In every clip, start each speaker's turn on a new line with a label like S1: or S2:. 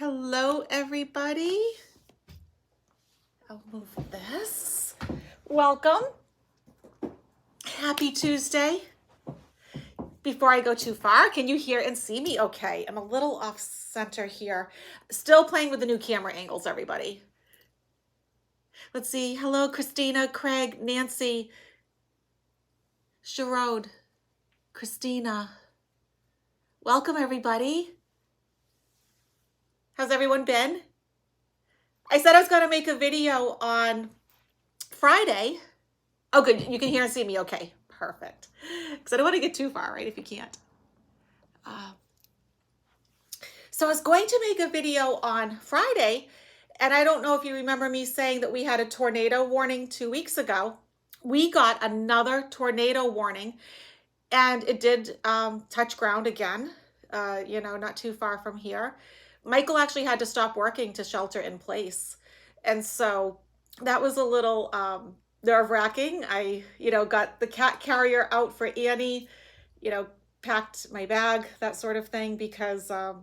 S1: Hello, everybody. I'll move this. Welcome. Happy Tuesday. Before I go too far, can you hear and see me okay? I'm a little off center here. Still playing with the new camera angles, everybody. Let's see. Hello, Christina, Craig, Nancy, Sherrod, Christina. Welcome, everybody. How's everyone been? I said I was going to make a video on Friday. Oh, good. You can hear and see me okay. Perfect. Because I don't want to get too far, right, if you can't. So I was going to make a video on Friday, and I don't know if you remember me saying that we had a tornado warning 2 weeks ago. We got another tornado warning, and it did touch ground again, not too far from here. Michael actually had to stop working to shelter in place. And so that was a little nerve-wracking. I, got the cat carrier out for Annie, packed my bag, that sort of thing, because, I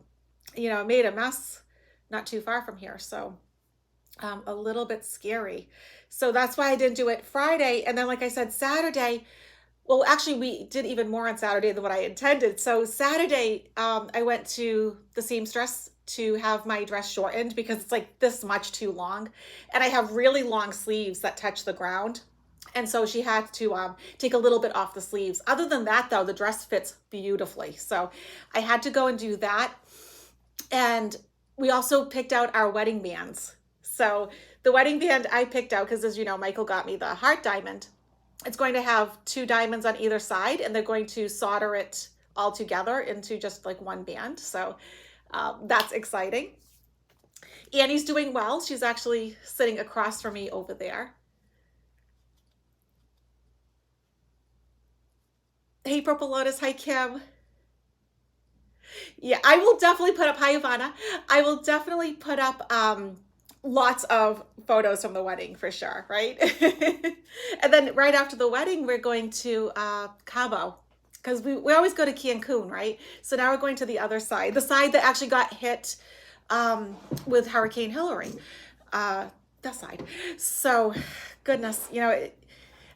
S1: made a mess not too far from here. So a little bit scary. So that's why I didn't do it Friday. And then, like I said, Saturday, well, actually, we did even more on Saturday than what I intended. So Saturday, I went to the seamstress to have my dress shortened because it's like this much too long. And I have really long sleeves that touch the ground. And so she had to take a little bit off the sleeves. Other than that, though, the dress fits beautifully. So I had to go and do that. And we also picked out our wedding bands. So the wedding band I picked out, because as you know, Michael got me the heart diamond. It's going to have 2 diamonds on either side, and they're going to solder it all together into just like one band. So that's exciting. Annie's doing well. She's actually sitting across from me over there. Hey, Purple Lotus. Hi, Kim. Yeah, I will definitely put up, hi, Ivana. I will definitely put up lots of photos from the wedding for sure, right? And then right after the wedding, we're going to Cabo, because we always go to Cancun, right? So now we're going to the other side, the side that actually got hit with Hurricane Hillary, that side. So goodness,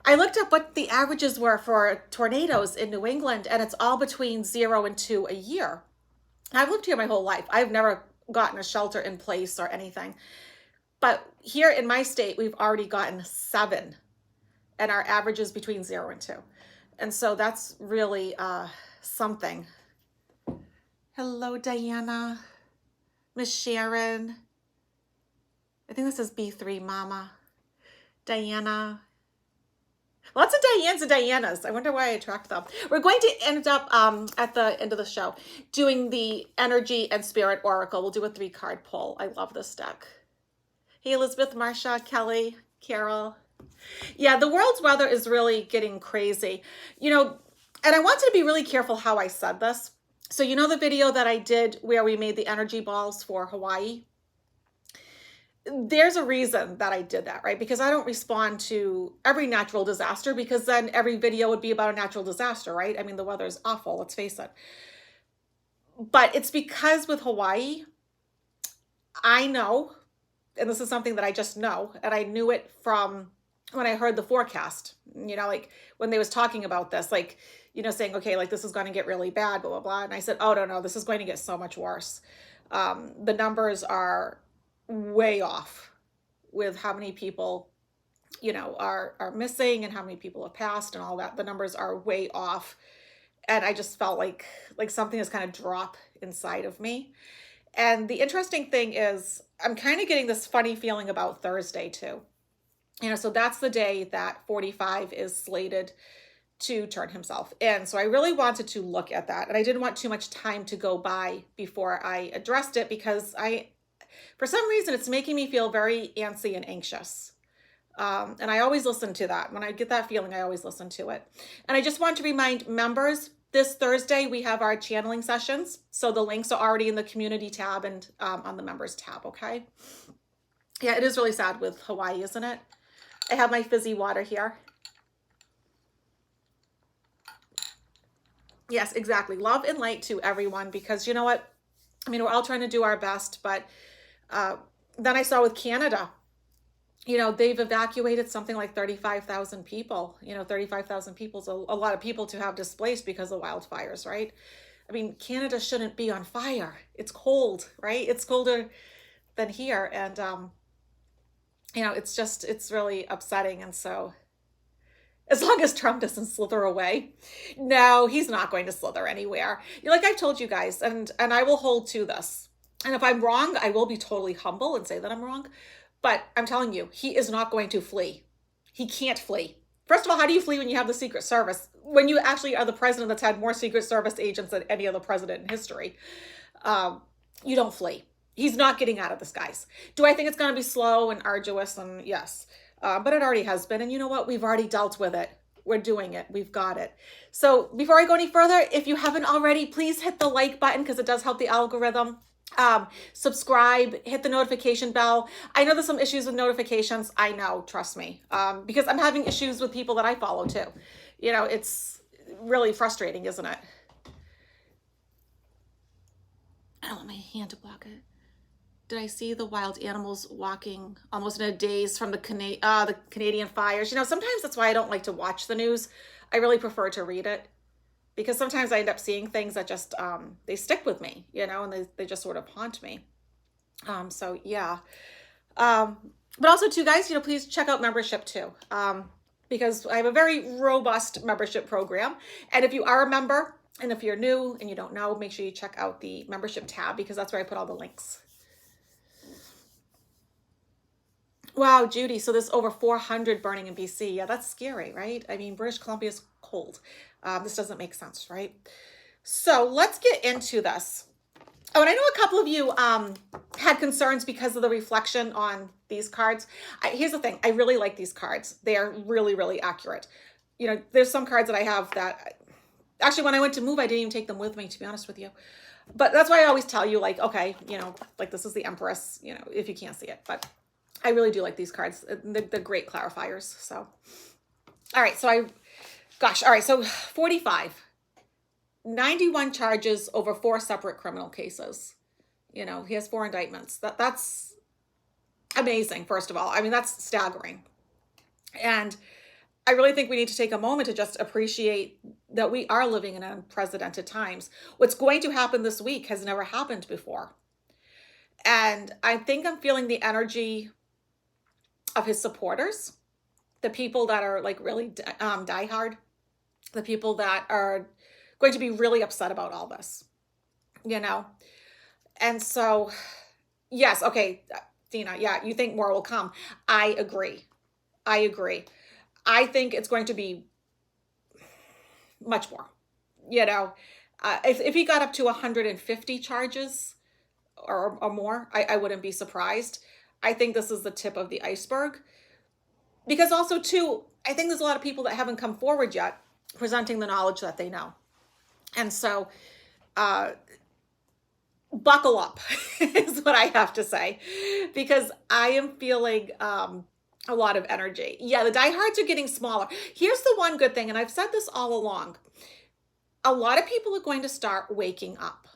S1: I looked up what the averages were for tornadoes in New England, and it's all between 0 and 2 a year. I've lived here my whole life. I've never gotten a shelter in place or anything. But here in my state, we've already gotten 7, and our average is between 0 and 2. And so that's really something. Hello, Diana. Miss Sharon. I think this is B3 Mama. Diana. Lots of Dianes and Dianas. I wonder why I attract them. We're going to end up at the end of the show doing the Energy and Spirit Oracle. We'll do a 3-card pull. I love this deck. Hey, Elizabeth, Marsha, Kelly, Carol. Yeah, the world's weather is really getting crazy. And I wanted to be really careful how I said this. So the video that I did where we made the energy balls for Hawaii? There's a reason that I did that, right? Because I don't respond to every natural disaster, because then every video would be about a natural disaster, right? I mean, the weather is awful, let's face it. But it's because with Hawaii, I know, and this is something that I just know, and I knew it from when I heard the forecast, like when they was talking about this, like, saying, okay, like this is going to get really bad, blah, blah, blah. And I said, oh, no, this is going to get so much worse. The numbers are way off with how many people, are missing and how many people have passed and all that. The numbers are way off. And I just felt like something has kind of dropped inside of me. And the interesting thing is I'm kind of getting this funny feeling about Thursday too. So that's the day that 45 is slated to turn himself in. So I really wanted to look at that. And I didn't want too much time to go by before I addressed it, because for some reason, it's making me feel very antsy and anxious. And I always listen to that. When I get that feeling, I always listen to it. And I just want to remind members, this Thursday, we have our channeling sessions. So the links are already in the community tab and on the members tab, okay? Yeah, it is really sad with Hawaii, isn't it? I have my fizzy water here. Yes, exactly. Love and light to everyone, because you know what? I mean, we're all trying to do our best, but uh, then I saw with Canada, they've evacuated something like 35,000 people. 35,000 people is a lot of people to have displaced because of wildfires, right? I mean, Canada shouldn't be on fire. It's cold, right? It's colder than here. And, it's really upsetting. And so, as long as Trump doesn't slither away, no, he's not going to slither anywhere. Like I've told you guys, and I will hold to this. And if I'm wrong, I will be totally humble and say that I'm wrong. But I'm telling you, he is not going to flee. He can't flee. First of all, how do you flee when you have the Secret Service? When you actually are the president that's had more Secret Service agents than any other president in history, you don't flee. He's not getting out of the skies. Do I think it's going to be slow and arduous? And yes, but it already has been. And you know what? We've already dealt with it. We're doing it. We've got it. So before I go any further, if you haven't already, please hit the like button because it does help the algorithm. Subscribe, hit the notification bell. I know there's some issues with notifications. I know, trust me, because I'm having issues with people that I follow too. It's really frustrating, isn't it? I don't want my hand to block it. Did I see the wild animals walking almost in a daze from the Canadian fires? Sometimes that's why I don't like to watch the news. I really prefer to read it because sometimes I end up seeing things that just, they stick with me, and they just sort of haunt me. So yeah. But also too, guys, please check out membership too. Because I have a very robust membership program. And if you are a member, and if you're new and you don't know, make sure you check out the membership tab because that's where I put all the links. Wow, Judy, so there's over 400 burning in BC. Yeah, that's scary, right? I mean, British Columbia is cold. This doesn't make sense, right? So let's get into this. Oh, and I know a couple of you had concerns because of the reflection on these cards. Here's the thing. I really like these cards. They are really, really accurate. There's some cards that I have that... Actually, when I went to move, I didn't even take them with me, to be honest with you. But that's why I always tell you, like, okay, like this is the Empress, if you can't see it. But I really do like these cards. They're great clarifiers. So, all right. So all right. So 45, 91 charges over 4 separate criminal cases. He has 4 indictments. That's amazing. First of all, I mean, that's staggering. And I really think we need to take a moment to just appreciate that we are living in unprecedented times. What's going to happen this week has never happened before. And I think I'm feeling the energy of his supporters, the people that are like really diehard, the people that are going to be really upset about all this, And so, yes, okay, Dina, yeah, you think more will come. I agree. I think it's going to be much more, if he got up to 150 charges or more, I wouldn't be surprised. I think this is the tip of the iceberg because also too, I think there's a lot of people that haven't come forward yet presenting the knowledge that they know. And so, buckle up is what I have to say, because I am feeling, a lot of energy. Yeah, the diehards are getting smaller. Here's the one good thing, and I've said this all along. A lot of people are going to start waking up,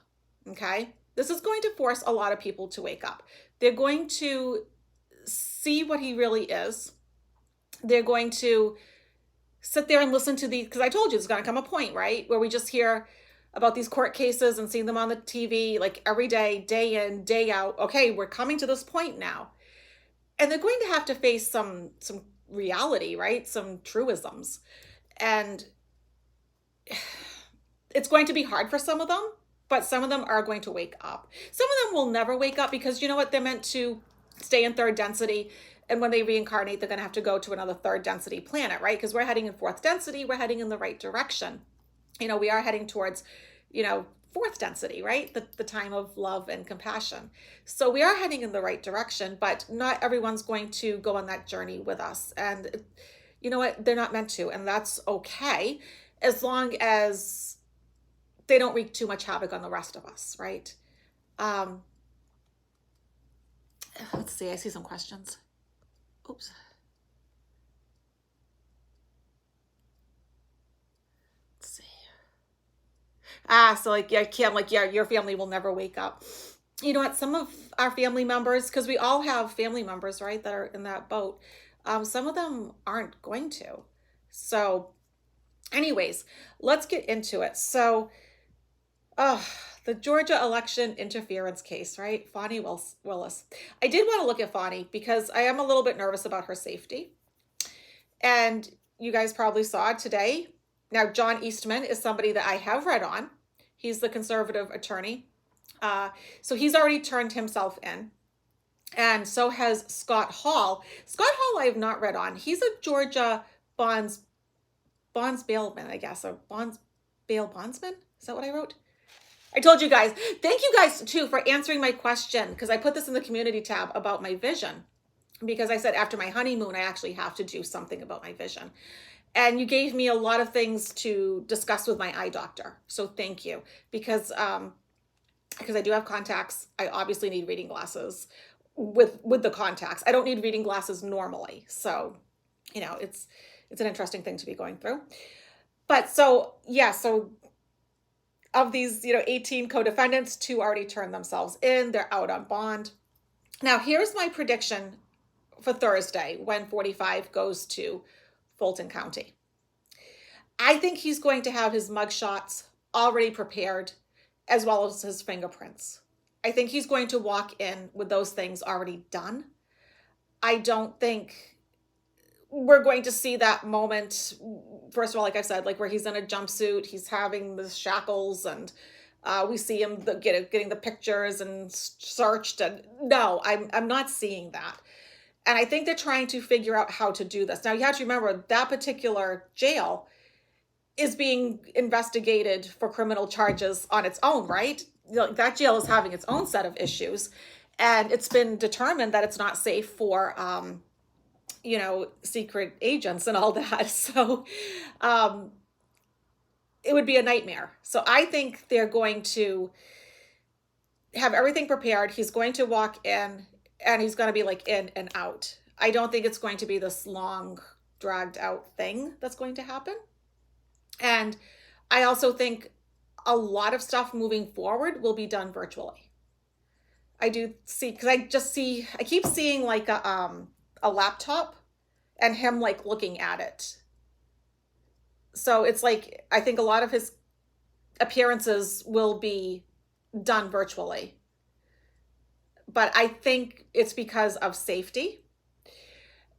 S1: okay? This is going to force a lot of people to wake up. They're going to see what he really is. They're going to sit there and listen to these, because I told you there's going to come a point, right, where we just hear about these court cases and seeing them on the TV like every day, day in, day out. Okay, we're coming to this point now. And they're going to have to face some reality, right? Some truisms. And it's going to be hard for some of them, but some of them are going to wake up. Some of them will never wake up because you know what? They're meant to stay in 3rd density. And when they reincarnate, they're going to have to go to another 3rd density planet, right? Because we're heading in 4th density. We're heading in the right direction. We are heading towards, 4th density, right? The time of love and compassion. So we are heading in the right direction, but not everyone's going to go on that journey with us. And you know what? They're not meant to. And that's okay, as long as they don't wreak too much havoc on the rest of us, right? Let's see. I see some questions. Oops. So like, yeah, Kim, like, yeah, your family will never wake up. You know what? Some of our family members, because we all have family members, right, that are in that boat. Some of them aren't going to. So, anyways, let's get into it. So, uh, the Georgia election interference case, right? Fani Willis. I did want to look at Fani because I am a little bit nervous about her safety. And you guys probably saw today. Now, John Eastman is somebody that I have read on. He's the conservative attorney. So he's already turned himself in. And so has Scott Hall. Scott Hall I have not read on. He's a Georgia bonds bailman, I guess. A bail bondsman? Is that what I wrote? I told you guys. Thank you guys, too, for answering my question, because I put this in the community tab about my vision. Because I said after my honeymoon, I actually have to do something about my vision. And you gave me a lot of things to discuss with my eye doctor. So thank you. Because I do have contacts. I obviously need reading glasses with the contacts. I don't need reading glasses normally. So, you know, it's an interesting thing to be going through. But so, yeah, so of these, 18 co-defendants, 2 already turned themselves in. They're out on bond. Now, here's my prediction for Thursday when 45 goes to Fulton County. I think he's going to have his mugshots already prepared, as well as his fingerprints. I think he's going to walk in with those things already done. I don't think we're going to see that moment, first of all, like I said, like where he's in a jumpsuit, he's having the shackles, and we see him getting the pictures and searched. And no, I'm not seeing that. And I think they're trying to figure out how to do this. Now, you have to remember that particular jail is being investigated for criminal charges on its own, right? That jail is having its own set of issues. And it's been determined that it's not safe for, secret agents and all that. So it would be a nightmare. So I think they're going to have everything prepared. He's going to walk in and he's going to be like in and out. I don't think it's going to be this long, dragged out thing that's going to happen. And I also think a lot of stuff moving forward will be done virtually. I do see, because I keep seeing like a laptop and him like looking at it. So it's like, I think a lot of his appearances will be done virtually. But I think it's because of safety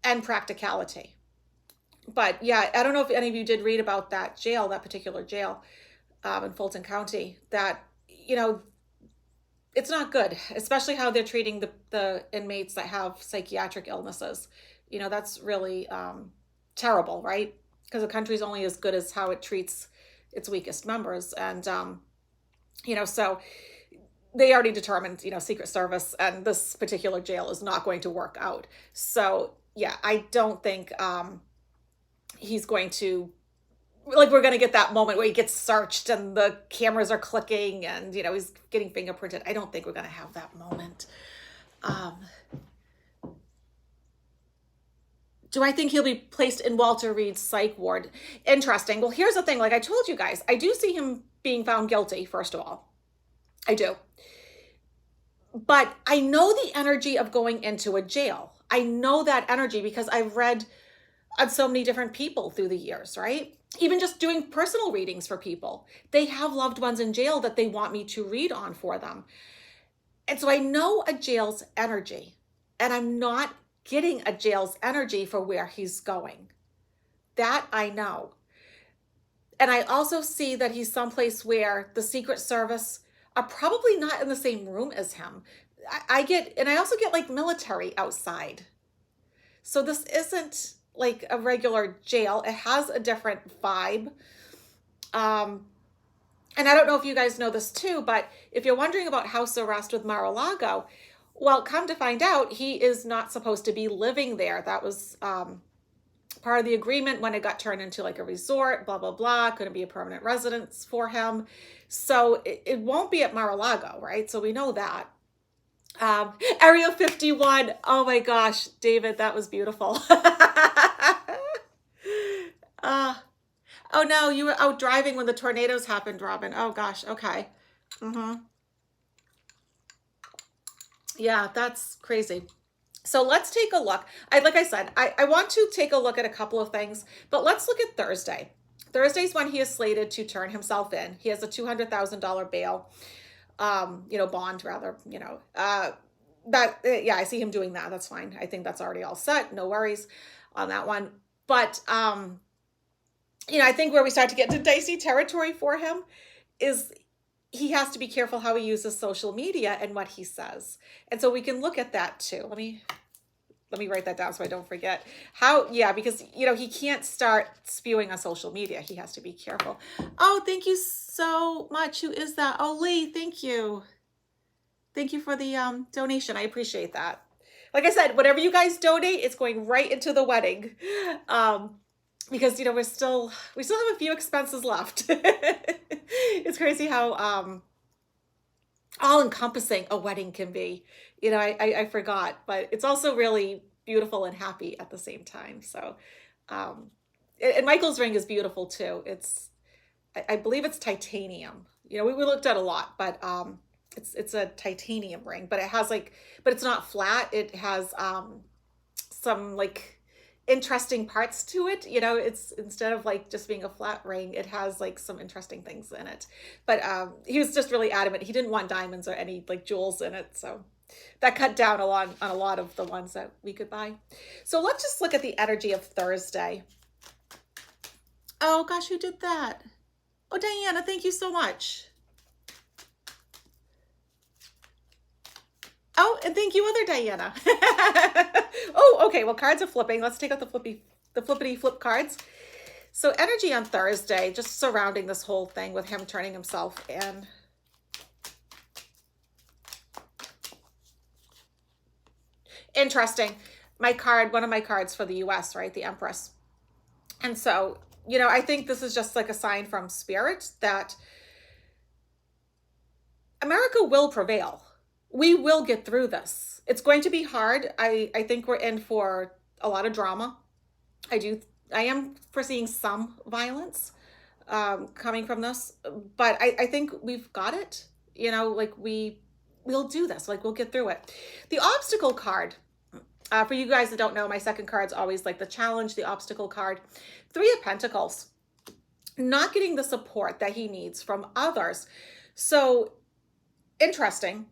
S1: and practicality. But yeah, I don't know if any of you did read about that jail, that particular jail in Fulton County, that, it's not good, especially how they're treating the inmates that have psychiatric illnesses. That's really terrible, right? Because the country's only as good as how it treats its weakest members. And, so they already determined, Secret Service and this particular jail is not going to work out. So yeah, I don't think he's going to, like, we're going to get that moment where he gets searched and the cameras are clicking and, he's getting fingerprinted. I don't think we're going to have that moment. Do I think he'll be placed in Walter Reed's psych ward? Interesting. Well, here's the thing. Like I told you guys, I do see him being found guilty, first of all. I do. But I know the energy of going into a jail. I know that energy because I've read on so many different people through the years, right? Even just doing personal readings for people. They have loved ones in jail that they want me to read on for them. And so I know a jail's energy, and I'm not getting a jail's energy for where he's going. That I know. And I also see that he's someplace where the Secret Service are probably not in the same room as him. I also get like military outside. So this isn't like a regular jail. It has a different vibe. And I don't know if you guys know this too, but if you're wondering about house arrest with Mar-a-Lago, well, come to find out, he is not supposed to be living there. That was part of the agreement when it got turned into like a resort, blah, blah, blah. Couldn't be a permanent residence for him. So it won't be at Mar-a-Lago, right? So we know that. Area 51. Oh my gosh, David, that was beautiful. Oh no, you were out driving when the tornadoes happened, Robin. Oh gosh, okay. Mm-hmm. Yeah, that's crazy. So let's take a look. Like I said, I want to take a look at a couple of things, but let's look at Thursday. Thursday's when he is slated to turn himself in. He has a $200,000 bail, bond rather, yeah, I see him doing that. That's fine. I think that's already all set. No worries on that one. But, I think where we start to get to dicey territory for him is he has to be careful how he uses social media and what he says. And so we can look at that too. Let me write that down so I don't forget. Because he can't start spewing on social media. He has to be careful. Oh, thank you so much. Who is that? Oh, Lee, thank you. Thank you for the donation. I appreciate that. Like I said, whatever you guys donate, it's going right into the wedding. Because we still have a few expenses left. It's crazy how all encompassing a wedding can be. I forgot, but it's also really beautiful and happy at the same time. So, and Michael's ring is beautiful too. I believe it's titanium. We looked at a lot, but it's a titanium ring, but but it's not flat. It has some interesting parts to it. It's instead of just being a flat ring, it has some interesting things in it. But he was just really adamant. He didn't want diamonds or any jewels in it. So that cut down on a lot of the ones that we could buy. So let's just look at the energy of Thursday. Oh gosh, who did that? Oh, Diana, thank you so much. Oh, and thank you, other Diana. Oh, okay. Well, cards are flipping. Let's take out the flippity flip cards. So energy on Thursday, just surrounding this whole thing with him turning himself in. Interesting. One of my cards for the US, right? The Empress. And so, I think this is just a sign from Spirit that America will prevail. We will get through this. It's going to be hard. I think we're in for a lot of drama. I am foreseeing some violence coming from this, but I think we've got it. We'll do this. We'll get through it. The obstacle card, for you guys that don't know, my second card's always the challenge, the obstacle card. 3 of Pentacles, not getting the support that he needs from others. So interesting,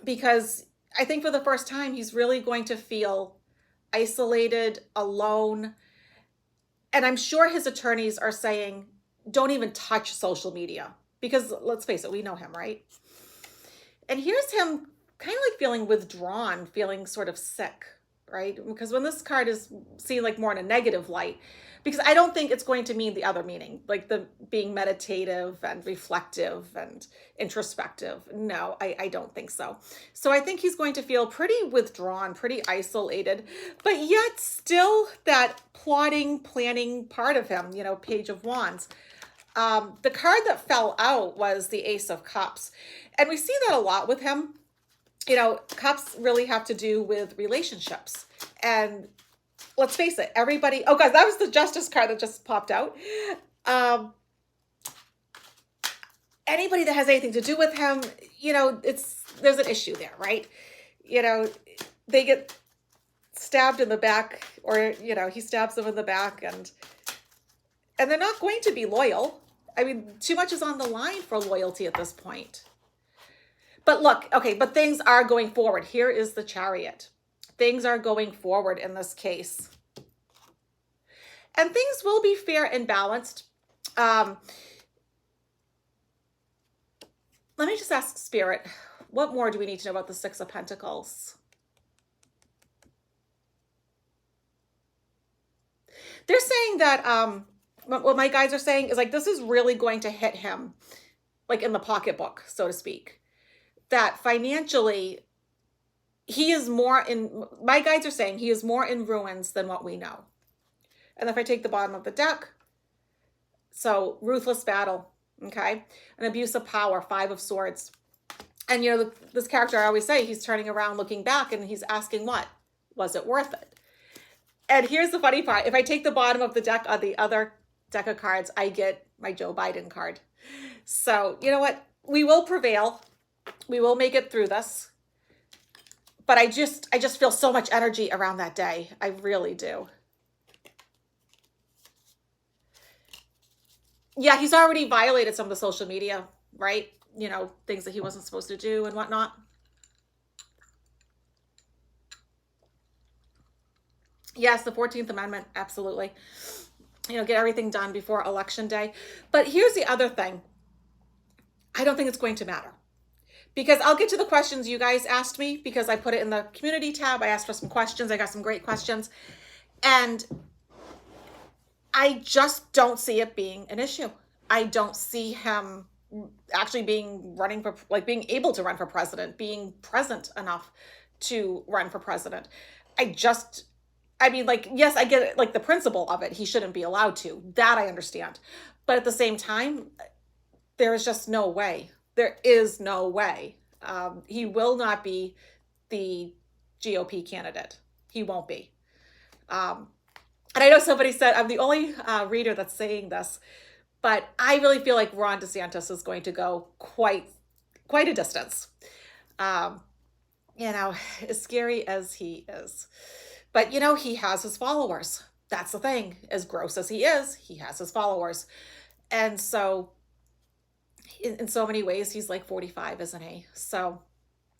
S1: because I think for the first time, he's really going to feel isolated, alone. And I'm sure his attorneys are saying, don't even touch social media, because let's face it, we know him, right? And here's him kind of feeling withdrawn, feeling sort of sick, right? Because when this card is seen more in a negative light, because I don't think it's going to mean the other meaning, the being meditative and reflective and introspective. No, I don't think so. So I think he's going to feel pretty withdrawn, pretty isolated, but yet still that plotting, planning part of him, Page of Wands. The card that fell out was the Ace of Cups. And we see that a lot with him. Cups really have to do with relationships. And let's face it, everybody... Oh, guys, that was the Justice card that just popped out. Anybody that has anything to do with him, there's an issue there, right? They get stabbed in the back, or, he stabs them in the back, and they're not going to be loyal. I mean, too much is on the line for loyalty at this point. But look, okay, but things are going forward. Here is the Chariot. Things are going forward in this case. And things will be fair and balanced. Let me just ask Spirit, what more do we need to know about the Six of Pentacles? They're saying that, what my guides are saying is this is really going to hit him, in the pocketbook, so to speak. That financially, he is more in, my guides are saying he is more in ruins than what we know. And if I take the bottom of the deck, so ruthless battle, okay? An abuse of power, 5 of Swords. And, this character, I always say, he's turning around, looking back, and he's asking what? Was it worth it? And here's the funny part. If I take the bottom of the deck on the other deck of cards, I get my Joe Biden card. So you know what? We will prevail. We will make it through this. But I just feel so much energy around that day. I really do. Yeah, he's already violated some of the social media, right? You know, things that he wasn't supposed to do and whatnot. Yes, the 14th Amendment, absolutely. You know, get everything done before Election Day. But here's the other thing. I don't think it's going to matter. Because I'll get to the questions you guys asked me because I put it in the community tab. I asked for some questions. I got some great questions. And I just don't see it being an issue. I don't see him actually being able to run for president, being present enough to run for president. I mean, like, yes, I get it, like the principle of it. He shouldn't be allowed to. That I understand. But at the same time, there is just no way. There is no way. He will not be the GOP candidate. He won't be. And I know somebody said I'm the only reader that's saying this, but I really feel like Ron DeSantis is going to go quite a distance. You know, as scary as he is. But, you know, he has his followers. That's the thing. As gross as he is, he has his followers. And so, in so many ways, he's like 45, isn't he? So,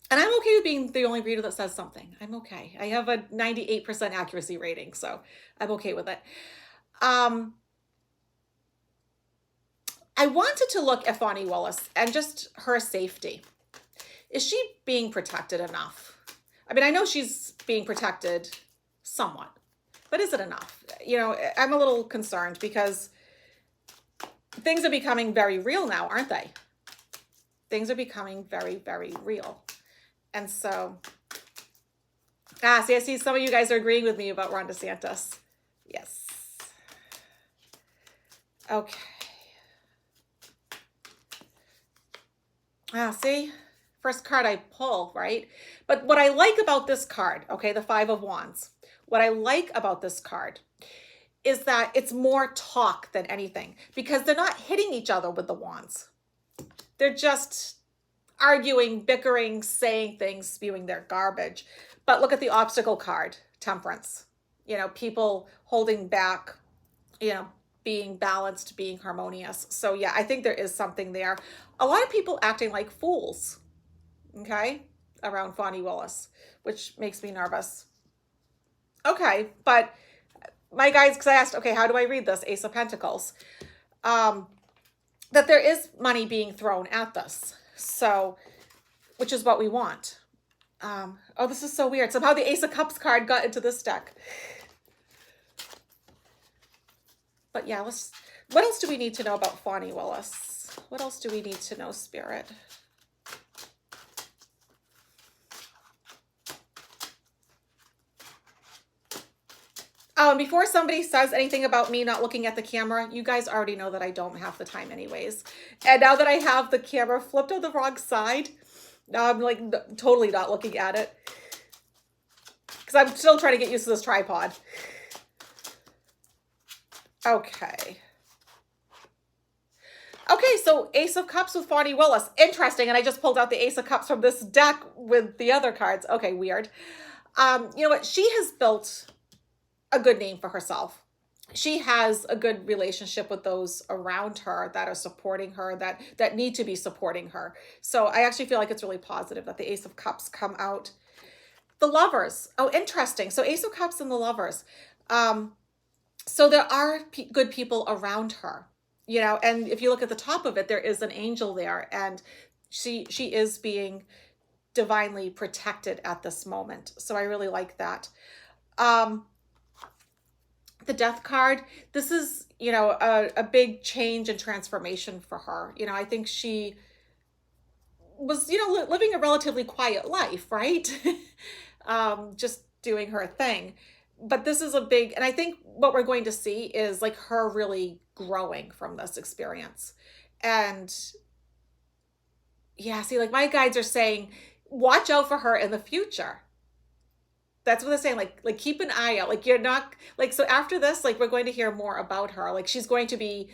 S1: and I'm okay with being the only reader that says something. I'm okay. I have a 98% accuracy rating, so I'm okay with it. I wanted to look at Fani Willis and just her safety. Is she being protected enough? I mean, I know she's being protected somewhat, but is it enough? You know, I'm a little concerned because things are becoming very real now, aren't they? Things are becoming very, very real. And so, see, I see some of you guys are agreeing with me about Ron DeSantis. Yes. Okay. See? First card I pull, right? But what I like about this card, okay, the Five of Wands, what I like about this card is that it's more talk than anything because they're not hitting each other with the wands. They're just arguing, bickering, saying things, spewing their garbage. But look at the obstacle card, Temperance. You know, people holding back, you know, being balanced, being harmonious. So yeah, I think there is something there. A lot of people acting like fools, okay, around Fani Willis, which makes me nervous. Okay, but my guys, because I asked, okay, how do I read this? Ace of Pentacles. That there is money being thrown at this. So, which is what we want. Oh, this is so weird. Somehow the Ace of Cups card got into this deck. But yeah, what else do we need to know about Fani Willis? What else do we need to know, Spirit? Oh, and before somebody says anything about me not looking at the camera, you guys already know that I don't have the time anyways. And now that I have the camera flipped on the wrong side, now I'm like totally not looking at it. Because I'm still trying to get used to this tripod. Okay. Okay, so Ace of Cups with Fani Willis. Interesting. And I just pulled out the Ace of Cups from this deck with the other cards. Okay, weird. You know what? She has built a good name for herself. She has a good relationship with those around her that are supporting her, that need to be supporting her. So I actually feel like it's really positive that the Ace of Cups come out. The Lovers. Oh, interesting. So Ace of Cups and the Lovers. So there are good people around her, you know, and if you look at the top of it, there is an angel there, and she is being divinely protected at this moment. So I really like that. The Death card, this is, you know, a big change and transformation for her. You know, I think she was, you know, living a relatively quiet life, right? Just doing her thing. But this is a big, and I think what we're going to see is like her really growing from this experience. And yeah, see, like my guides are saying, watch out for her in the future. That's what they're saying. Like keep an eye out. Like you're not like, so after this, like we're going to hear more about her. Like she's going to be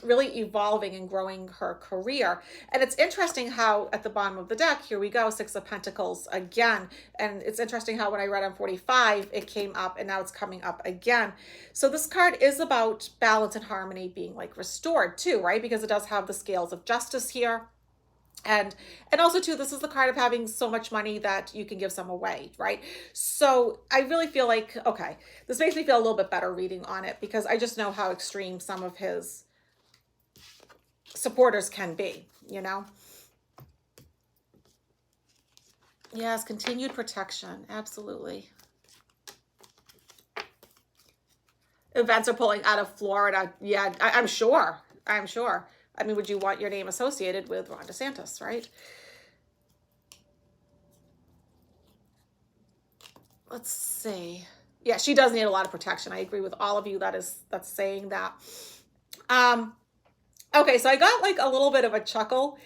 S1: really evolving and growing her career. And it's interesting how at the bottom of the deck, here we go, Six of Pentacles again. And it's interesting how when I read on 45, it came up and now it's coming up again. So this card is about balance and harmony being like restored too, right? Because it does have the scales of justice here. And also too, this is the card of having so much money that you can give some away, right? So I really feel like, okay, this makes me feel a little bit better reading on it because I just know how extreme some of his supporters can be, you know? Yes, continued protection, absolutely. Events are pulling out of Florida. Yeah, I'm sure. I'm sure. I mean, would you want your name associated with Ron DeSantis, right? Let's see. Yeah, she does need a lot of protection. I agree with all of you that's saying that. Okay, so I got like a little bit of a chuckle.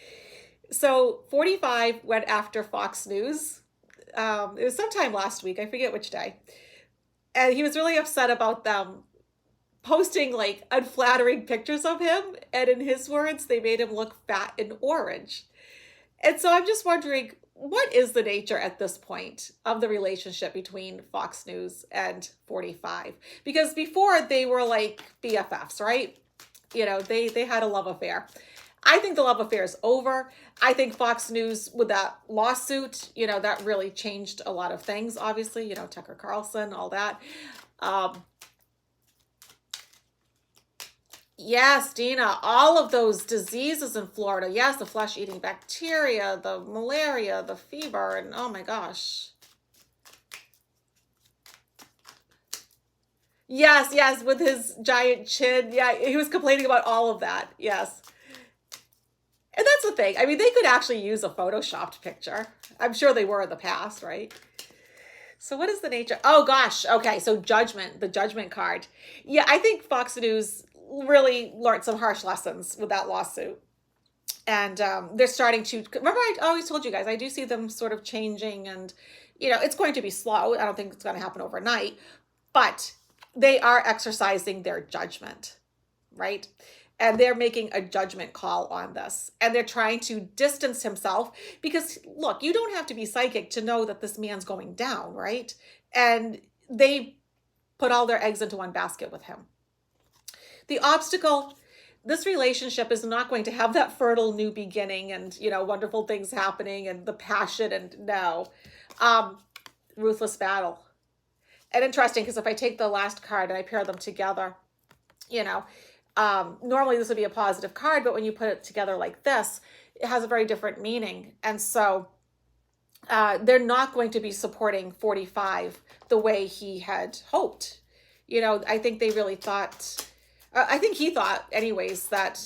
S1: So 45 went after Fox News. It was sometime last week. I forget which day. And he was really upset about them posting like unflattering pictures of him. And in his words, they made him look fat and orange. And so I'm just wondering, what is the nature at this point of the relationship between Fox News and 45? Because before they were like BFFs, right? You know, they had a love affair. I think the love affair is over. I think Fox News with that lawsuit, you know, that really changed a lot of things, obviously, you know, Tucker Carlson, all that. Yes, Dina, all of those diseases in Florida. Yes, the flesh-eating bacteria, the malaria, the fever, and oh my gosh. Yes, with his giant chin. Yeah, he was complaining about all of that. Yes. And that's the thing. I mean, they could actually use a photoshopped picture. I'm sure they were in the past, right? So what is the nature? Oh gosh. Okay, so Judgment, the Judgment card. Yeah, I think Fox News really learned some harsh lessons with that lawsuit. And they're starting to, remember I always told you guys, I do see them sort of changing and, you know, it's going to be slow. I don't think it's going to happen overnight, but they are exercising their judgment, right? And they're making a judgment call on this. And they're trying to distance himself because, look, you don't have to be psychic to know that this man's going down, right? And they put all their eggs into one basket with him. The obstacle, this relationship is not going to have that fertile new beginning and, you know, wonderful things happening and the passion and no. Ruthless battle. And interesting, because if I take the last card and I pair them together, you know, normally this would be a positive card, but when you put it together like this, it has a very different meaning. And so they're not going to be supporting 45 the way he had hoped. You know, I think they really thought, I think he thought anyways, that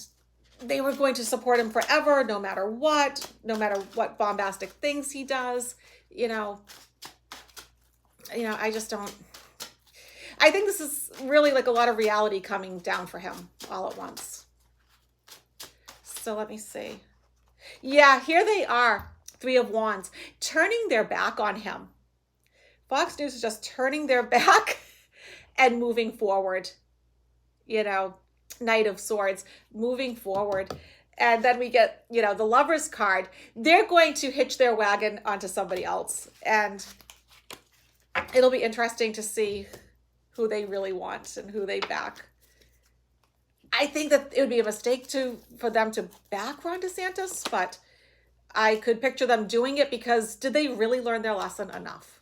S1: they were going to support him forever, no matter what bombastic things he does, you know, I just don't, I think this is really like a lot of reality coming down for him all at once. So let me see. Yeah, here they are, Three of Wands, turning their back on him. Fox News is just turning their back and moving forward. You know, Knight of Swords, moving forward. And then we get, you know, the Lover's card. They're going to hitch their wagon onto somebody else. And it'll be interesting to see who they really want and who they back. I think that it would be a mistake for them to back Ron DeSantis, but I could picture them doing it because did they really learn their lesson enough?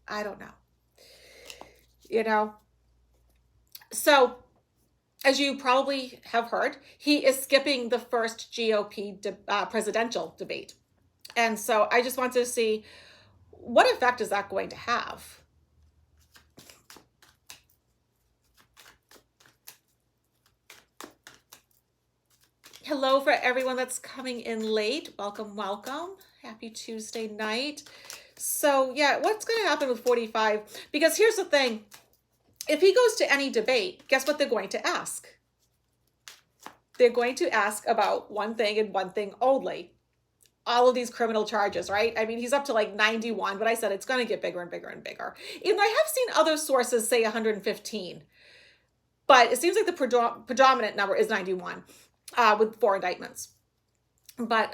S1: I don't know. You know? So, as you probably have heard, he is skipping the first GOP presidential debate. And so I just wanted to see what effect is that going to have? Hello for everyone that's coming in late. Welcome, welcome. Happy Tuesday night. So yeah, what's going to happen with 45? Because here's the thing. If he goes to any debate, guess what they're going to ask? They're going to ask about one thing and one thing only. all of these criminal charges, right? I mean, he's up to like 91, but I said it's going to get bigger and bigger and bigger. Even though I have seen other sources say 115, but it seems like the predominant number is 91 with 4 indictments. But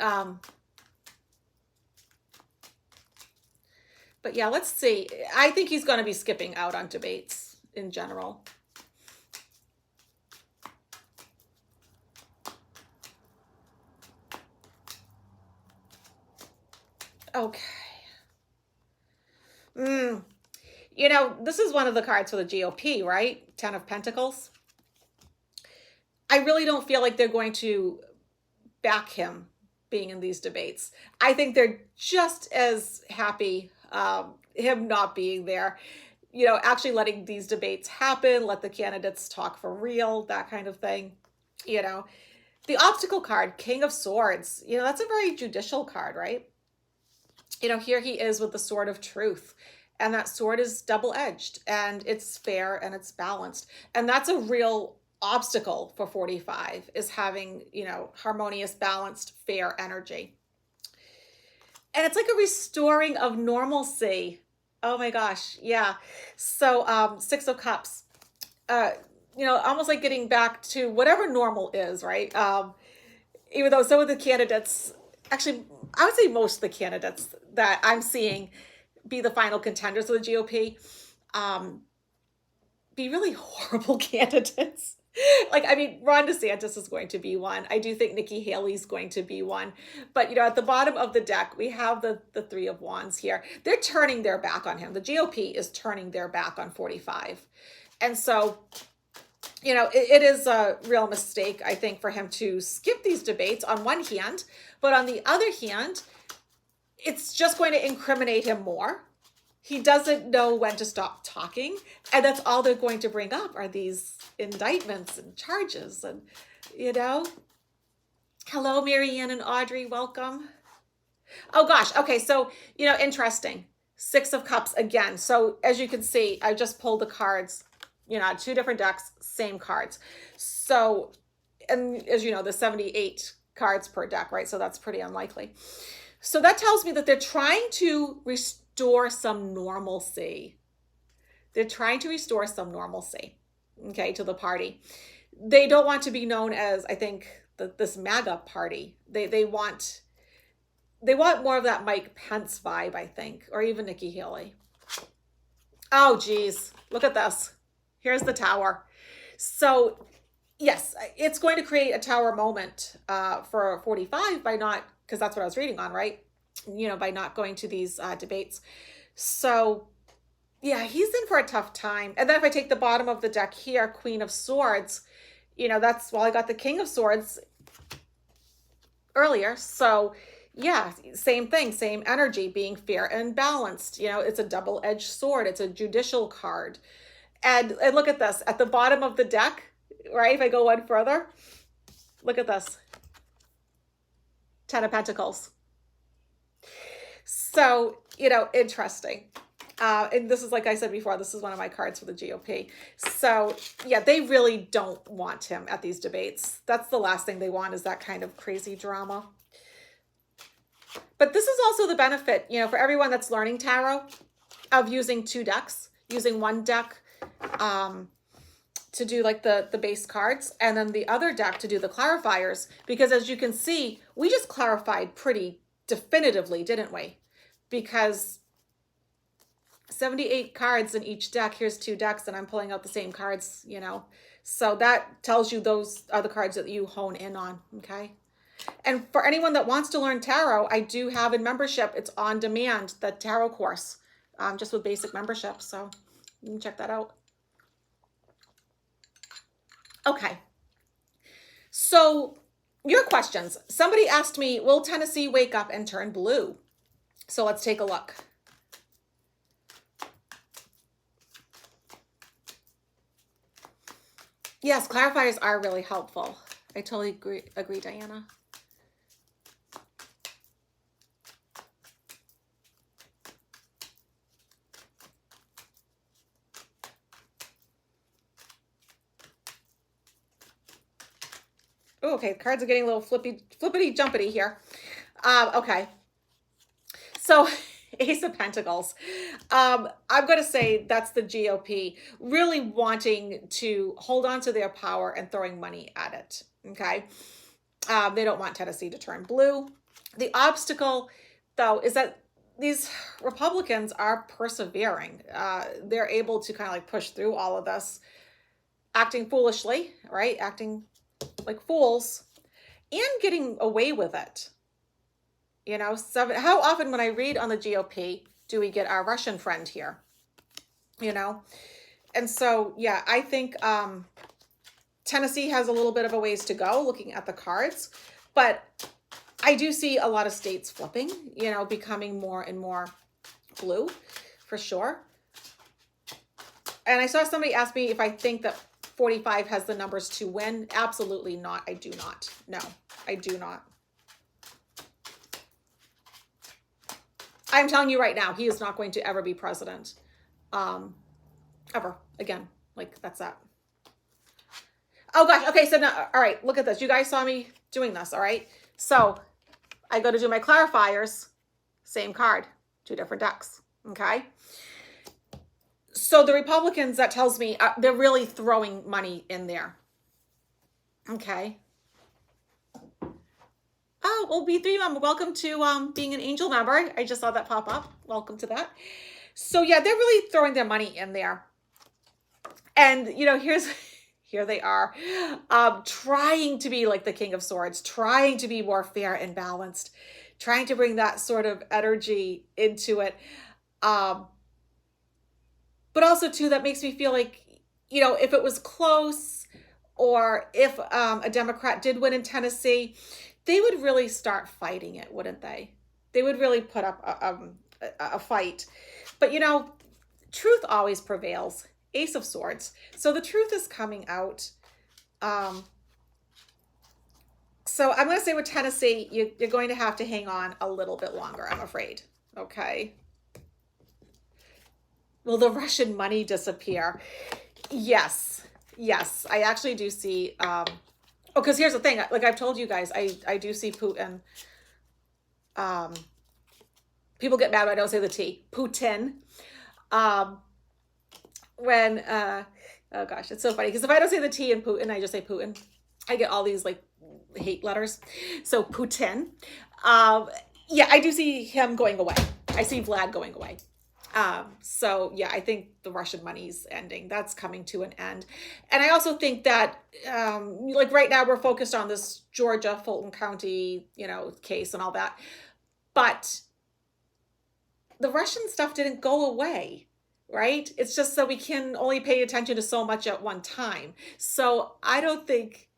S1: yeah, let's see. I think he's going to be skipping out on debates in general. Okay. You know, this is one of the cards for the GOP, right? 10 of Pentacles. I really don't feel like they're going to back him being in these debates. I think they're just as happy him not being there. You know, actually letting these debates happen, let the candidates talk for real, that kind of thing. You know, the obstacle card, King of Swords, you know, that's a very judicial card, right? You know, here he is with the sword of truth. And that sword is double-edged and it's fair and it's balanced. And that's a real obstacle for 45, is having, you know, harmonious, balanced, fair energy. And it's like a restoring of normalcy. Oh my gosh, yeah. So 6 of Cups, you know, almost like getting back to whatever normal is, right? Even though some of the candidates, actually, I would say most of the candidates that I'm seeing be the final contenders of the GOP, be really horrible candidates. Like, I mean, Ron DeSantis is going to be one. I do think Nikki Haley's going to be one. But, you know, at the bottom of the deck, we have the 3 of Wands here. They're turning their back on him. The GOP is turning their back on 45. And so, you know, it is a real mistake, I think, for him to skip these debates on one hand. But on the other hand, it's just going to incriminate him more. He doesn't know when to stop talking. And that's all they're going to bring up are these indictments and charges. And, you know, hello, Marianne and Audrey, welcome. Oh gosh, okay, so, you know, interesting. 6 of Cups again. So as you can see, I just pulled the cards, you know, 2 different decks, same cards. So, and as you know, there's 78 cards per deck, right? So that's pretty unlikely. So that tells me that they're trying to restore some normalcy. They're trying to restore some normalcy, okay, to the party. They don't want to be known as, I think, this MAGA party. They want more of that Mike Pence vibe, I think, or even Nikki Haley. Oh, geez, look at this. Here's the Tower. So yes, it's going to create a Tower moment for 45 by not, because that's what I was reading on, right? You know, by not going to these debates. So yeah, he's in for a tough time. And then if I take the bottom of the deck here, Queen of Swords, you know, that's, well, I got the King of Swords earlier. So yeah, same thing, same energy, being fair and balanced. You know, it's a double-edged sword. It's a judicial card. And look at this, at the bottom of the deck, right? If I go one further, look at this. 10 of Pentacles. So, you know, interesting. And this is, like I said before, this is one of my cards for the GOP. So yeah, they really don't want him at these debates. That's the last thing they want, is that kind of crazy drama. But this is also the benefit, you know, for everyone that's learning tarot, of using 2 decks, using one deck to do like the base cards, and then the other deck to do the clarifiers. Because as you can see, we just clarified pretty definitively, didn't we? Because 78 cards in each deck. Here's 2 decks and I'm pulling out the same cards, you know. So that tells you those are the cards that you hone in on, okay? And for anyone that wants to learn tarot, I do have in membership, it's on demand, the tarot course, just with basic membership. So you can check that out. Okay. So your questions. Somebody asked me, will Tennessee wake up and turn blue? So let's take a look. Yes, clarifiers are really helpful. I totally agree, Diana. Oh, okay, cards are getting a little flippity jumpity here. Okay. So Ace of Pentacles. I'm going to say that's the GOP really wanting to hold on to their power and throwing money at it. Okay. They don't want Tennessee to turn blue. The obstacle, though, is that these Republicans are persevering. They're able to kind of like push through all of this, acting foolishly, right? Acting like fools and getting away with it. You know, how often when I read on the GOP do we get our Russian friend here? You know? And so, yeah, I think Tennessee has a little bit of a ways to go looking at the cards, but I do see a lot of states flipping, you know, becoming more and more blue for sure. And I saw somebody ask me if I think that 45 has the numbers to win. Absolutely not. I do not. No, I do not. I'm telling you right now, he is not going to ever be president. Ever again. Like, that's that. Oh gosh. Okay. So now, all right, look at this. You guys saw me doing this. All right. So I go to do my clarifiers, same card, two different decks. Okay. So the Republicans, that tells me they're really throwing money in there. Okay. Oh, well, B3 member, welcome to being an angel member. I just saw that pop up. Welcome to that. So yeah, they're really throwing their money in there. And you know, here they are, trying to be like the King of Swords, trying to be more fair and balanced, trying to bring that sort of energy into it. But also too, that makes me feel like, you know, if it was close or if a Democrat did win in Tennessee, they would really start fighting it, wouldn't they? They would really put up a fight. But, you know, truth always prevails. Ace of Swords. So the truth is coming out. So I'm going to say with Tennessee, you're going to have to hang on a little bit longer, I'm afraid. Okay. Will the Russian money disappear? Yes. Yes. I actually do see... Oh, because here's the thing. Like I've told you guys, I do see Putin. People get mad when I don't say the T. Putin. When, oh gosh, it's so funny. Because if I don't say the T in Putin, I just say Putin. I get all these like hate letters. So Putin. Yeah, I do see him going away. I see Vlad going away. So yeah, I think the Russian money's ending. That's coming to an end. And I also think that, like right now we're focused on this Georgia, Fulton County, you know, case and all that, but the Russian stuff didn't go away, right? It's just that we can only pay attention to so much at one time. So I don't think,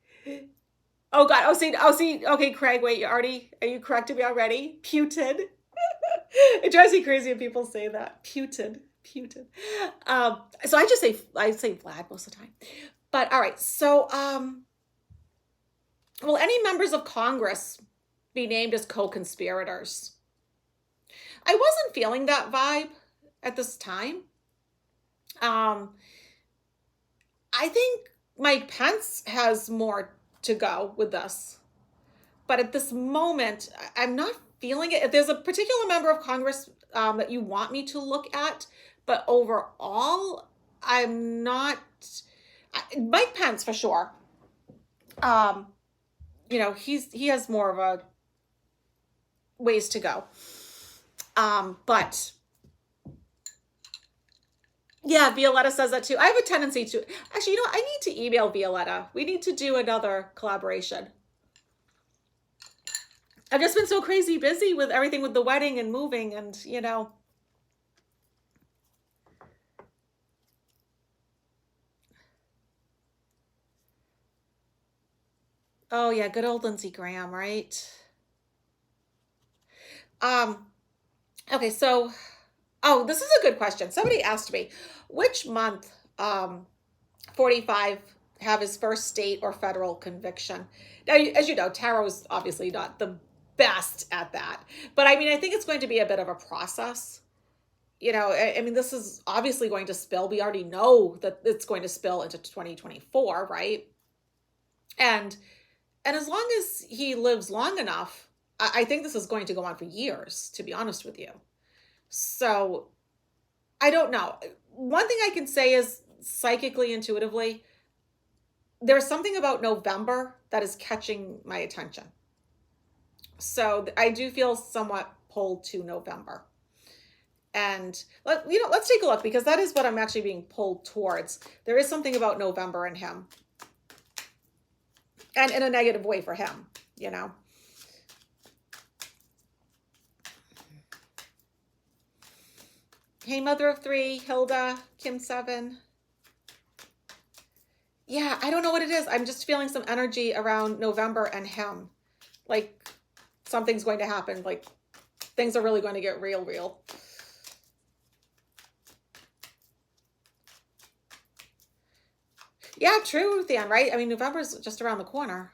S1: oh God, see, okay, Craig, wait, are you correcting me already? Putin. It drives me crazy when people say that. Putin. So I say Vlad most of the time. But all right, so will any members of Congress be named as co-conspirators? I wasn't feeling that vibe at this time. I think Mike Pence has more to go with this. But at this moment, I'm not feeling it. If there's a particular member of Congress that you want me to look at, but overall, I'm not. Mike Pence for sure. You know, he has more of a ways to go. But yeah, Violetta says that too. I have a tendency to actually, you know, I need to email Violetta. We need to do another collaboration. I've just been so crazy busy with everything with the wedding and moving and, you know. Oh yeah, good old Lindsey Graham, right? Okay, so, oh, this is a good question. Somebody asked me, which month 45 have his first state or federal conviction? Now, as you know, tarot is obviously not the best at that. But I mean, I think it's going to be a bit of a process. You know, I mean, this is obviously going to spill. We already know that it's going to spill into 2024, right? And as long as he lives long enough, I think this is going to go on for years, to be honest with you. So I don't know. One thing I can say is psychically, intuitively, there's something about November that is catching my attention. So I do feel somewhat pulled to November. And let's take a look, because that is what I'm actually being pulled towards. There is something about November in him, and in a negative way for him, you know. Hey, Mother of Three, Hilda, Kim 7. Yeah, I don't know what it is. I'm just feeling some energy around November and him. Like something's going to happen. Like things are really going to get real. Yeah, true, Ruthann, right? I mean, November's just around the corner.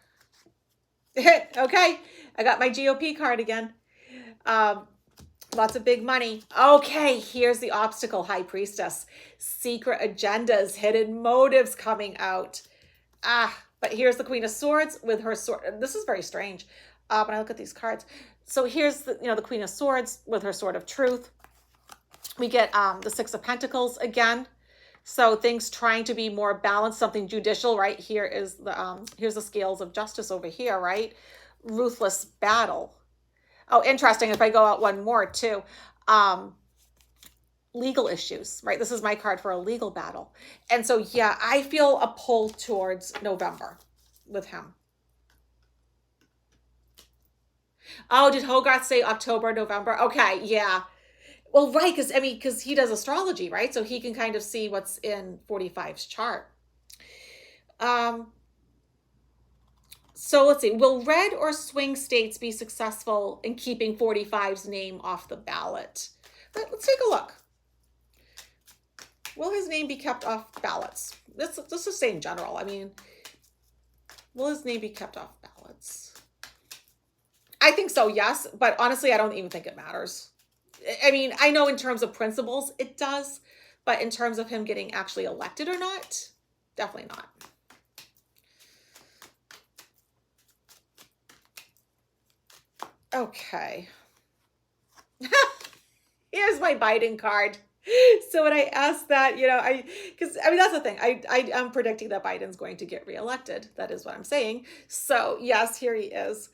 S1: Okay, I got my GOP card again. Lots of big money. Okay, here's the obstacle, High Priestess. Secret agendas, hidden motives coming out. But here's the Queen of Swords with her sword. This is very strange when I look at these cards. So here's the Queen of Swords with her sword of truth. We get the Six of Pentacles again. So things trying to be more balanced, something judicial, right? Here is here's the scales of justice over here, right? Ruthless battle. Oh, interesting. If I go out one more too, legal issues, right? This is my card for a legal battle. And so, yeah, I feel a pull towards November with him. Oh, did Hogarth say October, November? Okay, yeah. Well, right, because he does astrology, right? So he can kind of see what's in 45's chart. So let's see. Will red or swing states be successful in keeping 45's name off the ballot? Let's take a look. Will his name be kept off ballots? Let's just say in general. I mean, will his name be kept off ballots? I think so, yes. But honestly, I don't even think it matters. I mean, I know in terms of principles it does, but in terms of him getting actually elected or not, definitely not. Okay. Here's my Biden card. So when I asked that, because that's the thing. I'm predicting that Biden's going to get reelected. That is what I'm saying. So yes, here he is.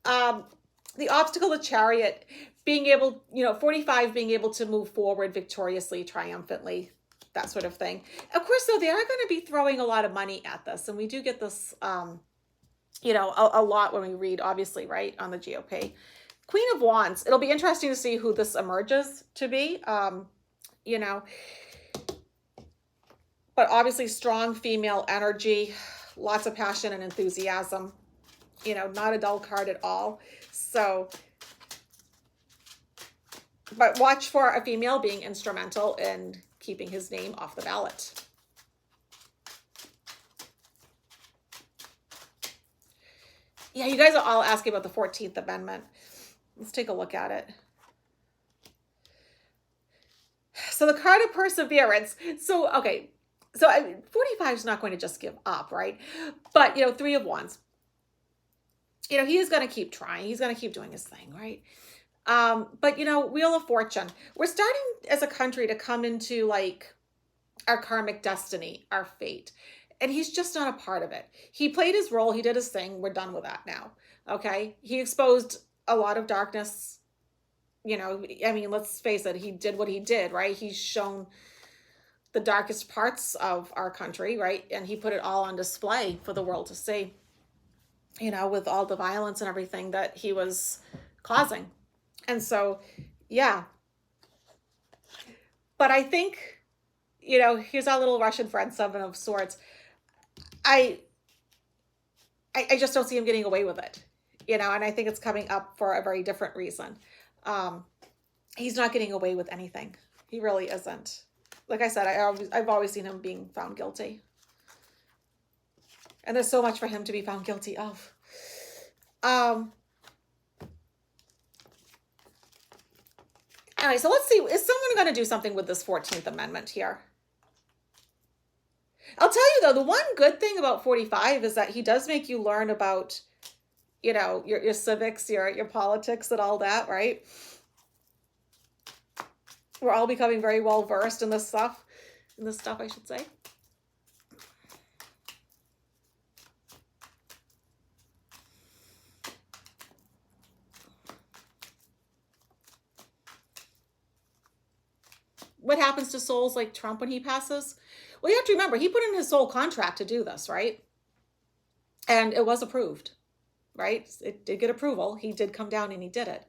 S1: The obstacle, the Chariot, being able, 45 being able to move forward victoriously, triumphantly, that sort of thing. Of course, though, they are going to be throwing a lot of money at this. And we do get this, a lot when we read, obviously, right, on the GOP. Queen of Wands. It'll be interesting to see who this emerges to be, But obviously strong female energy, lots of passion and enthusiasm, not a dull card at all. So, but watch for a female being instrumental in keeping his name off the ballot. Yeah, you guys are all asking about the 14th Amendment. Let's take a look at it. So the card of perseverance. So, okay. So 45 is not going to just give up, right? But, Three of Wands. He is going to keep trying. He's going to keep doing his thing, right? But, Wheel of Fortune. We're starting as a country to come into like our karmic destiny, our fate. And he's just not a part of it. He played his role. He did his thing. We're done with that now. Okay. He exposed a lot of darkness. Let's face it. He did what he did, right? He's shown the darkest parts of our country, right? And he put it all on display for the world to see, with all the violence and everything that he was causing. And so, yeah. But I think, here's our little Russian friend, Seven of Swords. I just don't see him getting away with it, and I think it's coming up for a very different reason. He's not getting away with anything. He really isn't. Like I said, I've always seen him being found guilty. And there's so much for him to be found guilty of. Anyway, so let's see. Is someone going to do something with this 14th Amendment here? I'll tell you, though, the one good thing about 45 is that he does make you learn about, you know, your civics, your politics and all that, right? We're all becoming very well versed in this stuff. I should say. What happens to souls like Trump when he passes? Well, you have to remember, he put in his soul contract to do this, right? And it was approved, right? It did get approval. He did come down and he did it.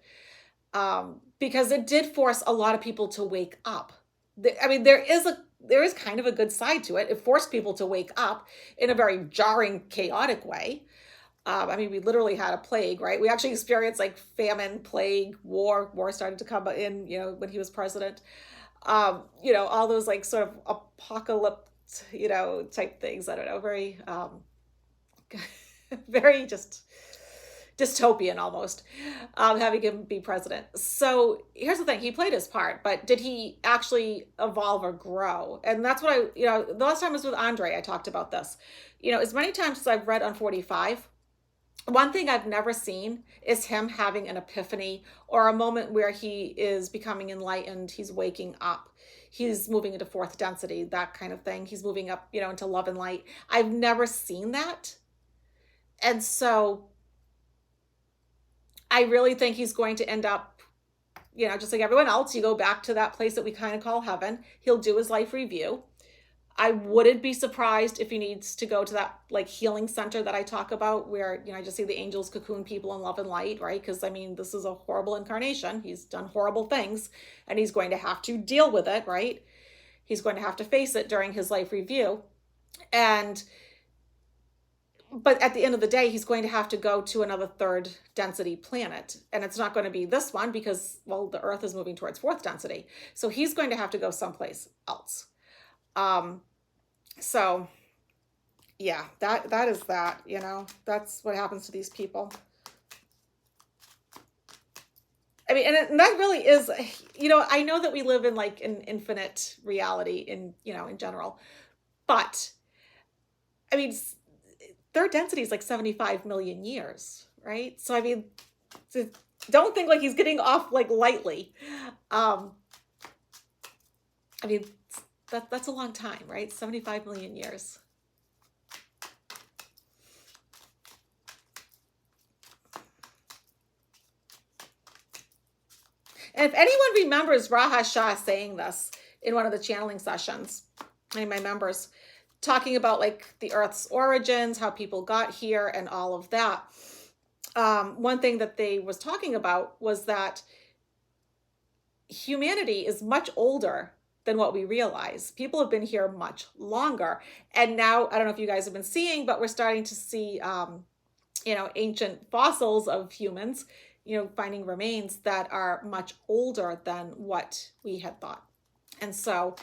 S1: Because it did force a lot of people to wake up. I mean, there is kind of a good side to it. It forced people to wake up in a very jarring, chaotic way. I mean, we literally had a plague, right? We actually experienced like famine, plague, war. War started to come in, you know, when he was president. You know, all those like sort of apocalypse, you know, type things. I don't know, very, very just dystopian almost, having him be president. So here's the thing: he played his part, but did he actually evolve or grow? And that's what you know, the last time I was with Andre, I talked about this. You know, as many times as I've read on 45, one thing I've never seen is him having an epiphany or a moment where he is becoming enlightened. He's waking up. He's moving into fourth density, that kind of thing. He's moving up, you know, into love and light. I've never seen that. And so I really think he's going to end up, you know, just like everyone else, you go back to that place that we kind of call heaven. He'll do his life review. I wouldn't be surprised if he needs to go to that like healing center that I talk about where, you know, I just see the angels cocoon people in love and light, right? Because I mean, this is a horrible incarnation. He's done horrible things and he's going to have to deal with it, right? He's going to have to face it during his life review. But at the end of the day, he's going to have to go to another third density planet. And it's not going to be this one because, well, the Earth is moving towards fourth density. So he's going to have to go someplace else. So yeah, that is that, you know, that's what happens to these people. I mean, and that really is, you know, I know that we live in like an infinite reality in, you know, in general, but I mean, third density is like 75 million years, right? So, I mean, don't think like he's getting off like lightly. I mean, that's a long time, right? 75 million years. And if anyone remembers Raha Shah saying this in one of the channeling sessions, any of my members, talking about like the Earth's origins, how people got here and all of that. One thing that they was talking about was that humanity is much older than what we realize. People have been here much longer. And now, I don't know if you guys have been seeing, but we're starting to see, you know, ancient fossils of humans, you know, finding remains that are much older than what we had thought. And so,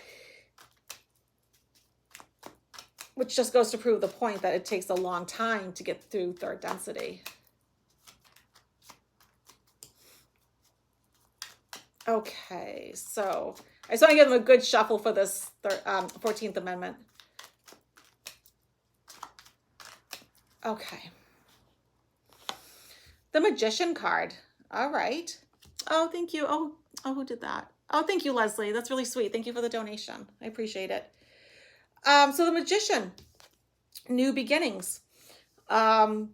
S1: which just goes to prove the point that it takes a long time to get through third density. Okay, so I just want to give them a good shuffle for this 14th Amendment. Okay. The Magician card. All right. Oh, thank you. Oh, who did that? Oh, thank you, Leslie. That's really sweet. Thank you for the donation. I appreciate it. So the Magician, new beginnings. A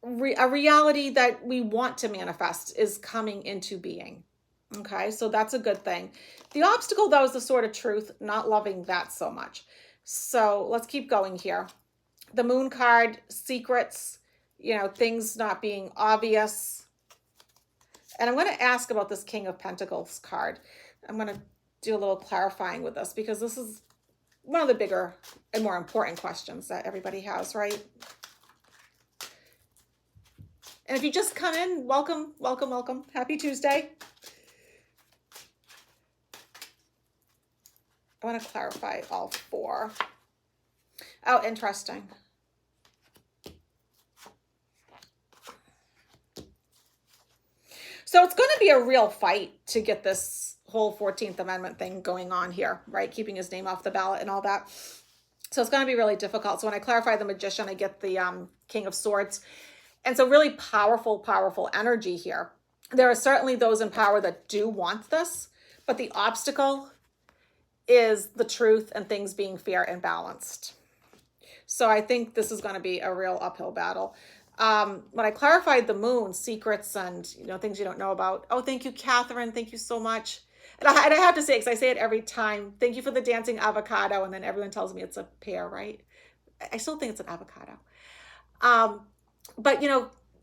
S1: reality that we want to manifest is coming into being. Okay, so that's a good thing. The obstacle, though, is the sword of truth, not loving that so much. So let's keep going here. The Moon card, secrets, you know, things not being obvious. And I'm going to ask about this King of Pentacles card. I'm going to do a little clarifying with this because this is one of the bigger and more important questions that everybody has, right? And if you just come in, welcome, welcome, welcome. Happy Tuesday. I want to clarify all four. Oh, interesting. So it's going to be a real fight to get this whole 14th Amendment thing going on here, right? Keeping his name off the ballot and all that. So it's going to be really difficult. So when I clarify the Magician, I get the King of Swords. And so really powerful, powerful energy here. There are certainly those in power that do want this, but the obstacle is the truth and things being fair and balanced. So I think this is going to be a real uphill battle. When I clarified the moon, secrets and things you don't know about. Oh, thank you, Catherine. Thank you so much. And I have to say, because I say it every time, thank you for the dancing avocado. And then everyone tells me it's a pear, right? I still think it's an avocado. But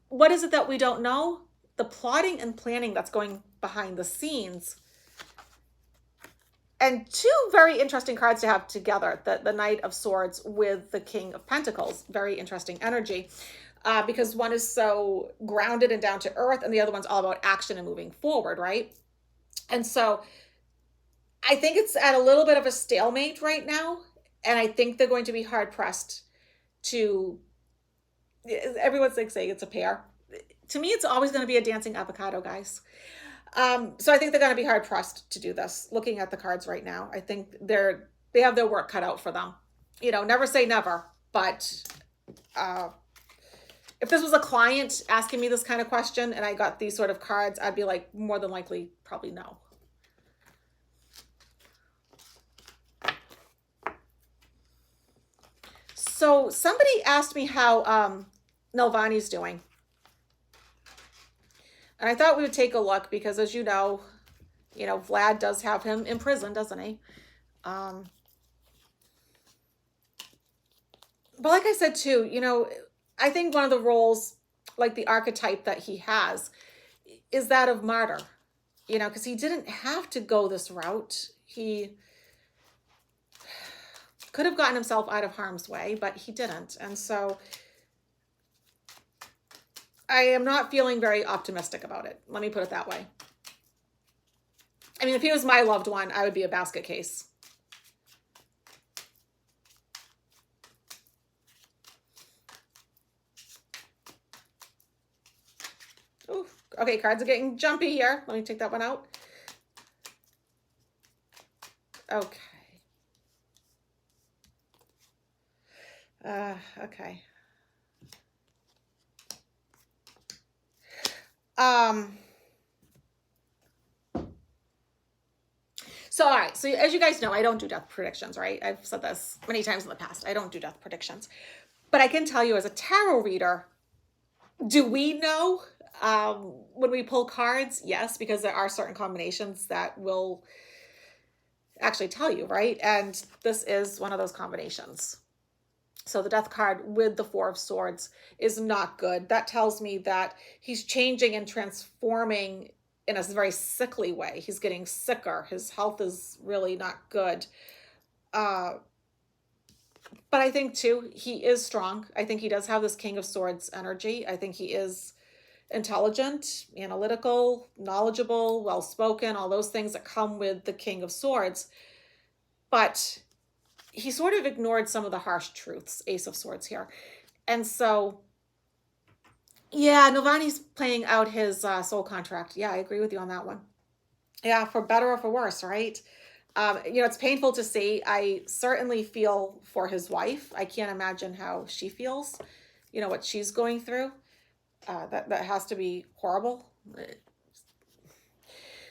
S1: what is it that we don't know? The plotting and planning that's going behind the scenes. And two very interesting cards to have together, the Knight of Swords with the King of Pentacles. Very interesting energy, because one is so grounded and down to earth, and the other one's all about action and moving forward, right? And so I think it's at a little bit of a stalemate right now, and I think they're going to be hard-pressed to... Everyone's like saying it's a pear. To me, it's always going to be a dancing avocado, guys. So I think they're going to be hard pressed to do this. Looking at the cards right now, I think they have their work cut out for them. Never say never, but if this was a client asking me this kind of question and I got these sort of cards, I'd be like, more than likely, probably no. So somebody asked me how Nelvani's doing. And I thought we would take a look because, as you know, Vlad does have him in prison, doesn't he? But like I said, too, I think one of the roles, like the archetype that he has, is that of martyr, because he didn't have to go this route. He could have gotten himself out of harm's way, but he didn't. And so I am not feeling very optimistic about it. Let me put it that way. I mean, if he was my loved one, I would be a basket case. Ooh, okay, cards are getting jumpy here. Let me take that one out. Okay. Okay. So, all right. So as you guys know, I don't do death predictions, right? I've said this many times in the past. I don't do death predictions, but I can tell you as a tarot reader, do we know when we pull cards? Yes, because there are certain combinations that will actually tell you, right? And this is one of those combinations. So the death card with the Four of Swords is not good. That tells me that he's changing and transforming in a very sickly way. He's getting sicker. His health is really not good. But I think, too, he is strong. I think he does have this King of Swords energy. I think he is intelligent, analytical, knowledgeable, well-spoken, all those things that come with the King of Swords. But he sort of ignored some of the harsh truths, Ace of Swords here. And so, yeah, Nelvani's playing out his soul contract. Yeah, I agree with you on that one. Yeah, for better or for worse, right? It's painful to see. I certainly feel for his wife. I can't imagine how she feels, what she's going through. That has to be horrible.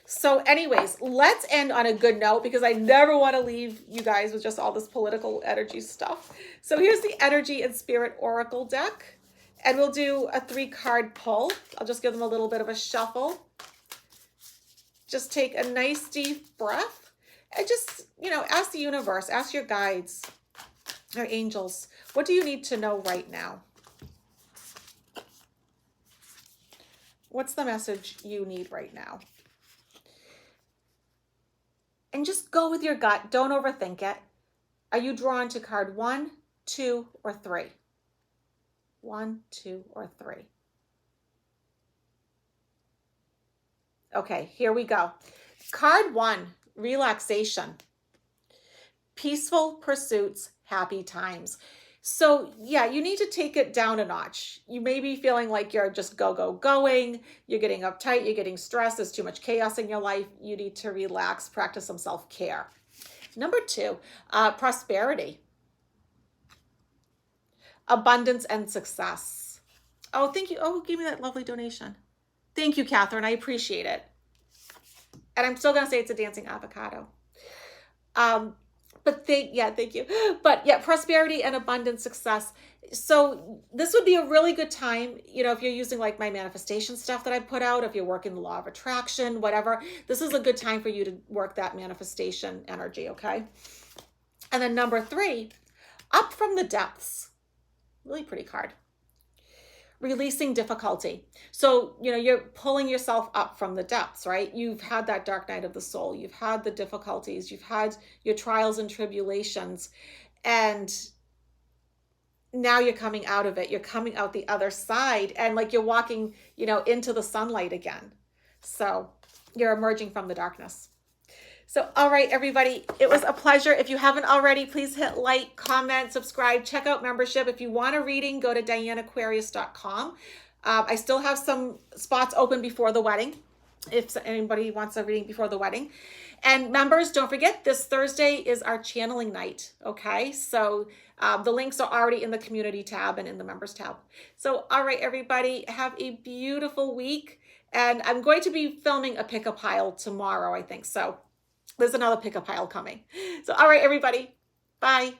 S1: So anyways, let's end on a good note because I never want to leave you guys with just all this political energy stuff. So here's the Energy and Spirit Oracle deck. And we'll do a 3-card pull. I'll just give them a little bit of a shuffle. Just take a nice deep breath. And just, ask the universe, ask your guides, your angels, what do you need to know right now? What's the message you need right now? And just go with your gut. Don't overthink it. Are you drawn to card 1, 2, or 3? 1, 2, or 3. Okay, here we go. Card 1, relaxation. Peaceful pursuits, happy times. So yeah, you need to take it down a notch. You may be feeling like you're just going. You're getting uptight, you're getting stressed. There's too much chaos in your life. You need to relax, practice some self-care. Number 2, prosperity. Abundance and success. Oh, thank you. Oh, who gave me that lovely donation? Thank you, Catherine. I appreciate it. And I'm still going to say it's a dancing avocado. But thank you. But yeah, prosperity and abundant success. So this would be a really good time, if you're using like my manifestation stuff that I put out, if you're working the law of attraction, whatever, this is a good time for you to work that manifestation energy, okay? And then number 3, up from the depths. Really pretty card. Releasing difficulty. So, you're pulling yourself up from the depths, right? You've had that dark night of the soul. You've had the difficulties. You've had your trials and tribulations. And now you're coming out of it. You're coming out the other side. And like you're walking, into the sunlight again. So you're emerging from the darkness. So, all right, everybody, it was a pleasure. If you haven't already, please hit like, comment, subscribe, check out membership. If you want a reading, go to dianeaquarius.com. I still have some spots open before the wedding, if anybody wants a reading before the wedding. And members, don't forget, this Thursday is our channeling night, okay? So the links are already in the community tab and in the members tab. So, all right, everybody, have a beautiful week. And I'm going to be filming a pick-a-pile tomorrow, I think. So there's another pick-a-pile coming. So, all right, everybody. Bye.